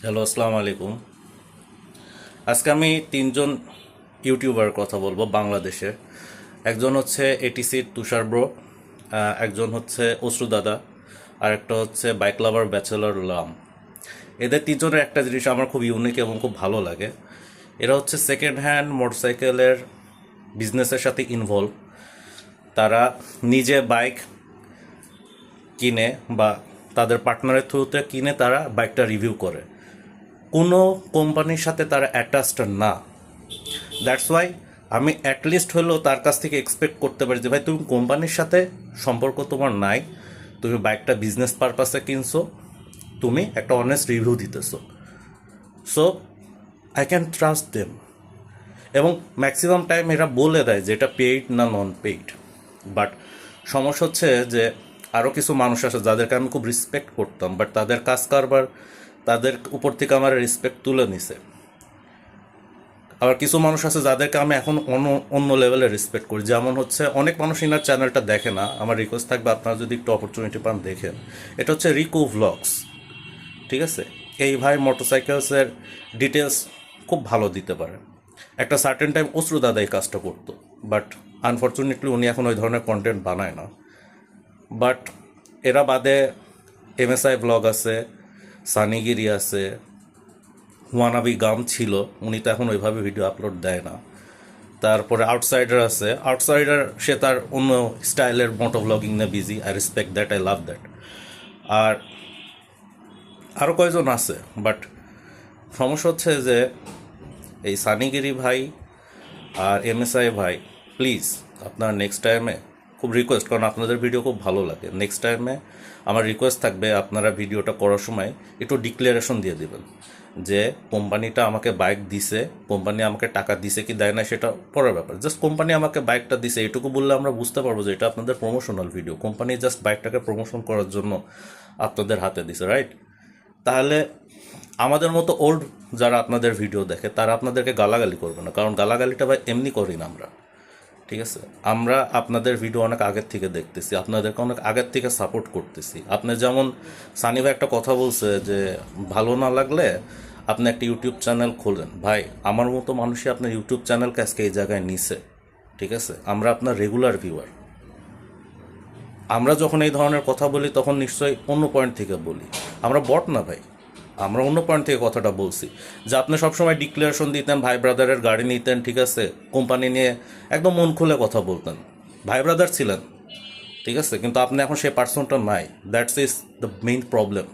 Hello, আসসালামু আলাইকুম। আজকে আমি তিনজন ইউটিউবার কথা বলবো বাংলাদেশের। একজন হচ্ছে এটিসির তুষার ব্রো, একজন হচ্ছে অশ্রু দাদা, আর একটা হচ্ছে বাইক লাভার ব্যাচেলর লাম। এদের তিনজনের একটা জিনিস আমার খুব ইউনিক এবং খুব ভালো লাগে। এরা হচ্ছে সেকেন্ড হ্যান্ড মোটরসাইকেলের বিজনেসের সাথে ইনভলভ। তারা নিজে বাইক কিনে বা তাদের পার্টনারের থ্রুতে কিনে তারা বাইকটা রিভিউ করে। কোনো কোম্পানির সাথে তারা অ্যাটাচড না। দ্যাটস ওয়াই আমি অ্যাটলিস্ট হলেও তার কাছ থেকে এক্সপেক্ট করতে পারি যে ভাই, তুমি কোম্পানির সাথে সম্পর্ক তোমার নাই, তুমি বাইকটা বিজনেস পারপাসে কিনছো, তুমি একটা অনেস্ট রিভিউ দিতেছো। So I can trust them. এবং ম্যাক্সিমাম টাইম এরা বলে দেয় যে এটা পেইড না নন পেইড। বাট সমস্যা হচ্ছে যে আরও কিছু মানুষ আছে যাদেরকে আমি খুব রেসপেক্ট করতাম, বাট তাদের কাজ কারবার তাদের উপর থেকে আমার রেসপেক্ট তুলে নিছে। আবার কিছু মানুষ আছে যাদেরকে আমি এখন অন্য অন্য লেভেলে রেসপেক্ট করি। যেমন হচ্ছে অনেক মানুষ ইনার চ্যানেলটা দেখে না, আমার রিকোয়েস্ট থাকবে আপনারা যদি একটু অপরচুনিটি পান দেখেন। এটা হচ্ছে রিকো ভ্লগস, ঠিক আছে? এই ভাই মোটরসাইকেলসের ডিটেলস খুব ভালো দিতে পারে। একটা সার্টেন টাইম অশ্রু দাদা এই কাজটা করতো, বাট আনফর্চুনেটলি উনি এখন ওই ধরনের কন্টেন্ট বানায় না। বাট এরা বাদে এমএসআই ব্লগ আছে, সানিগিরি আছে, ওয়ানাবি গাম ছিল, উনি তো এখন ওইভাবে ভিডিও আপলোড দেয় না। তারপরে আউটসাইডার আছে, আউটসাইডার সে তার অন্য স্টাইলের মোটো ব্লগিং নিয়ে busy. I respect that, I love that. আর আরও কয়েকজন আছে, বাট সমস্যা হচ্ছে যে এই সানিগিরি ভাই আর এমএসআই ভাই, প্লিজ আপনার নেক্সট টাইমে, খুব রিকোয়েস্ট, কারণ আপনাদের ভিডিও খুব ভালো লাগে, নেক্সট টাইমে আমার রিকোয়েস্ট থাকবে আপনারা ভিডিওটা করার সময় একটু ডিক্লারেশন দিয়ে দেবেন যে কোম্পানিটা আমাকে বাইক দিছে, কোম্পানি আমাকে টাকা দিছে কি দেয় না সেটা পরের ব্যাপার। জাস্ট কোম্পানি আমাকে বাইকটা দিছে এটুকু বললে আমরা বুঝতে পারবো যে এটা আপনাদের প্রমোশনাল ভিডিও। কোম্পানি জাস্ট বাইকটাকে প্রমোশন করার জন্য আপনাদের হাতে দিছে, রাইট? তাহলে আমাদের মতো ওল্ড যারা আপনাদের ভিডিও দেখে তারা আপনাদেরকে গালাগালি করবে না, কারণ গালাগালিটা ভাই এমনি করি না আমরা, ঠিক আছে? আমরা আপনাদের ভিডিও অনেক আগের থেকে দেখতেছি, আপনাদেরকে অনেক আগের থেকে সাপোর্ট করতেছি। আপনি যেমন সানি ভাই একটা কথা বলছে যে ভালো না লাগলে আপনি একটা ইউটিউব চ্যানেল খোলেন। ভাই, আমার মতো মানুষই আপনার ইউটিউব চ্যানেলকে আজকে এই জায়গায় নিছে, ঠিক আছে? আমরা আপনার রেগুলার ভিউয়ার। আমরা যখন এই ধরনের কথা বলি তখন নিশ্চয়ই অন্য পয়েন্ট থেকে বলি, আমরা বট না ভাই। আমরা অন্য পয়েন্ট থেকে কথাটা বলছি যে আপনি সবসময় ডিক্লারেশন দিতেন, ভাই ব্রাদারের গাড়ি নিতেন, ঠিক আছে, কোম্পানি নিয়ে একদম মন খুলে কথা বলতেন, ভাই ব্রাদার ছিলেন, ঠিক আছে, কিন্তু আপনি এখন সেই পার্সনটা নাই। That's is the main problem.